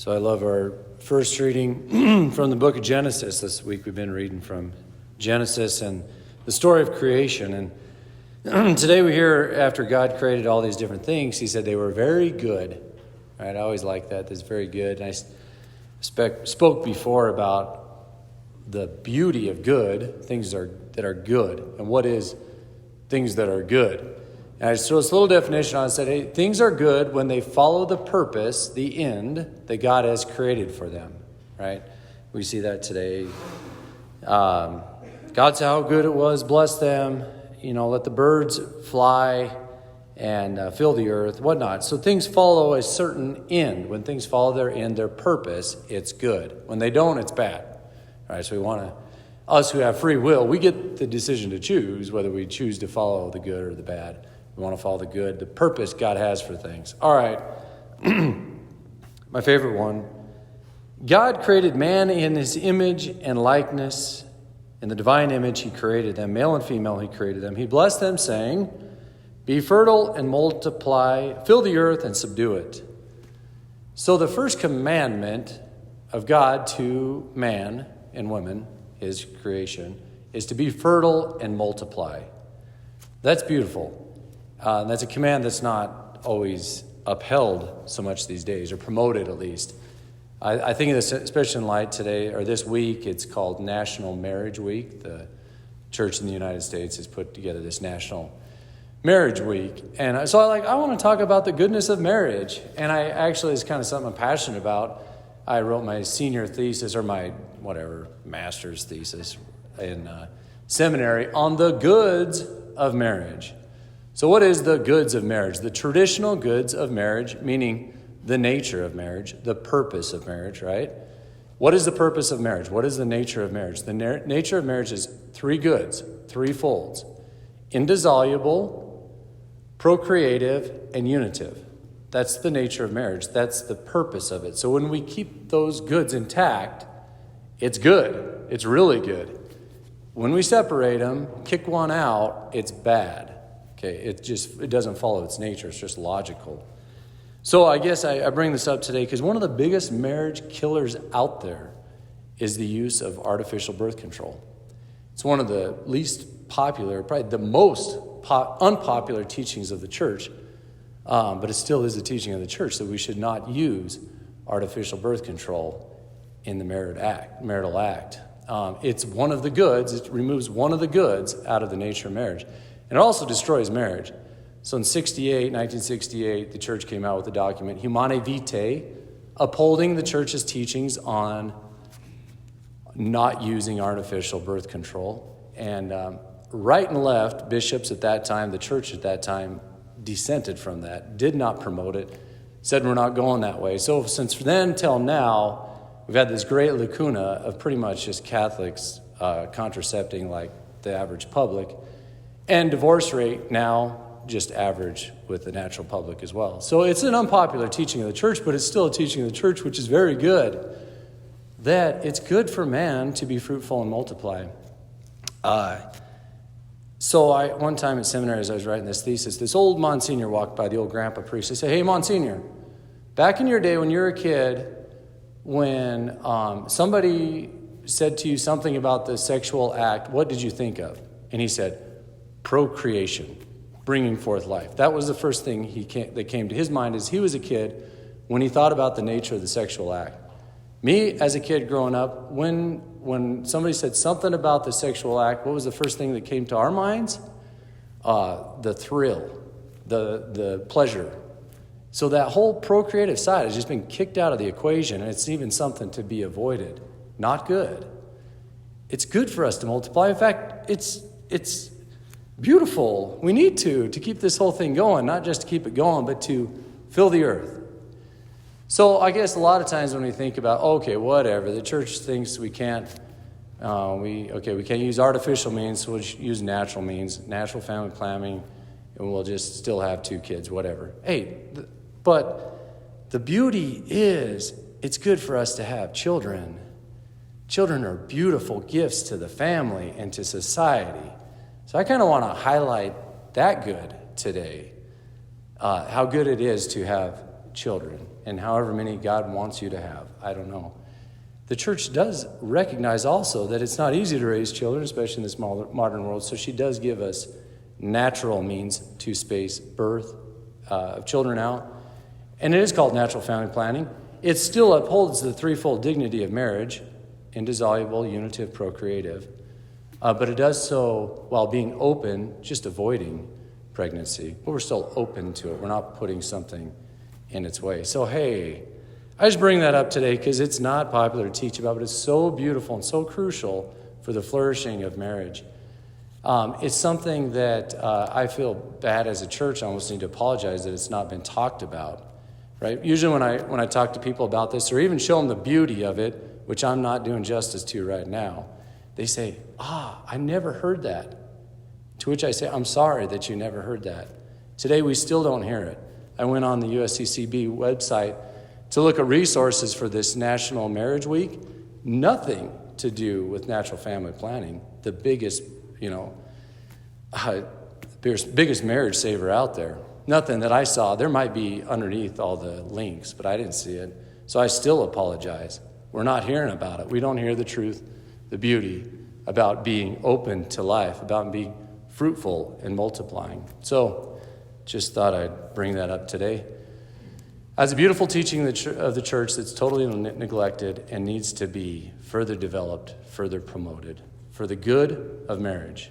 So I love our first reading from the book of Genesis. This week we've been reading from Genesis and the story of creation. And today we hear after God created all these different things, he said they were very good. Right? I always like that. That's very good. And I spoke before about the beauty of good, things that are good. And what is things that are good? And so it's a little definition on it. Said, hey, things are good when they follow the purpose, the end that God has created for them, right? We see that today. God said how good it was, bless them, let the birds fly and fill the earth, whatnot. So things follow a certain end. When things follow their end, their purpose, it's good. When they don't, it's bad. All right, so us who have free will, we get the decision to choose whether we choose to follow the good or the bad. We want to follow the good, the purpose God has for things. All right. My favorite one. God created man in his image and likeness. In the divine image, he created them. Male and female, he created them. He blessed them, saying, be fertile and multiply, fill the earth and subdue it. So the first commandment of God to man and woman, his creation, is to be fertile and multiply. That's beautiful. That's a command that's not always upheld so much these days, or promoted at least. I think of this, especially in light today, or this week, it's called National Marriage Week. The church in the United States has put together this National Marriage Week. And so I want to talk about the goodness of marriage. And it's kind of something I'm passionate about. I wrote my senior thesis, or my master's thesis in seminary on the goods of marriage. So what is the goods of marriage? The traditional goods of marriage, meaning the nature of marriage, the purpose of marriage, right? What is the purpose of marriage? What is the nature of marriage? The nature of marriage is three goods, three folds: indissoluble, procreative, and unitive. That's the nature of marriage. That's the purpose of it. So when we keep those goods intact, it's good. It's really good. When we separate them, kick one out, it's bad. Okay, it doesn't follow its nature. It's just logical. So I guess I bring this up today because one of the biggest marriage killers out there is the use of artificial birth control. It's one of the least popular, probably the most unpopular teachings of the church, but it still is a teaching of the church that we should not use artificial birth control in the marital act. It's one of the goods. It removes one of the goods out of the nature of marriage. And it also destroys marriage. So in 1968, the church came out with a document, Humanae Vitae, upholding the church's teachings on not using artificial birth control. And right and left, bishops at that time, the church at that time, dissented from that, did not promote it, said we're not going that way. So since then till now, we've had this great lacuna of pretty much just Catholics contracepting like the average public. And divorce rate now just average with the natural public as well. So it's an unpopular teaching of the church, but it's still a teaching of the church, which is very good, that it's good for man to be fruitful and multiply. So one time at seminary, as I was writing this thesis, this old Monsignor walked by, the old grandpa priest. I said, hey, Monsignor, back in your day when you were a kid, when somebody said to you something about the sexual act, what did you think of? And he said, procreation, bringing forth life. That was the first thing that came to his mind as he was a kid when he thought about the nature of the sexual act. Me, as a kid growing up, when somebody said something about the sexual act, what was the first thing that came to our minds? The thrill, the pleasure. So that whole procreative side has just been kicked out of the equation, and it's even something to be avoided. Not good. It's good for us to multiply. In fact, it's beautiful. We need to keep this whole thing going, not just to keep it going, but to fill the earth. So I guess a lot of times when we think about, okay, whatever, the church thinks we can't use artificial means, so we'll just use natural means, natural family planning, and we'll just still have 2 kids, whatever. Hey, but the beauty is it's good for us to have children. Children are beautiful gifts to the family and to society. So I kind of want to highlight that good today, how good it is to have children. and however many God wants you to have. I don't know. The church does recognize also that it's not easy to raise children, especially in this modern world, so she does give us natural means to space birth of children out. And it is called natural family planning. It still upholds the threefold dignity of marriage, indissoluble, unitive, procreative. But it does so while being open, just avoiding pregnancy. But we're still open to it. We're not putting something in its way. So, hey, I just bring that up today because it's not popular to teach about, but it's so beautiful and so crucial for the flourishing of marriage. It's something that I feel bad as a church. I almost need to apologize that it's not been talked about, right? Usually when I talk to people about this or even show them the beauty of it, which I'm not doing justice to right now, they say, I never heard that. To which I say, I'm sorry that you never heard that. Today we still don't hear it. I went on the USCCB website to look at resources for this National Marriage Week. Nothing to do with natural family planning, the biggest, biggest marriage saver out there. Nothing that I saw. There might be underneath all the links, but I didn't see it. So I still apologize. We're not hearing about it. We don't hear the truth, the beauty about being open to life, about being fruitful and multiplying. So just thought I'd bring that up today. As a beautiful teaching of the church that's totally neglected and needs to be further developed, further promoted for the good of marriage.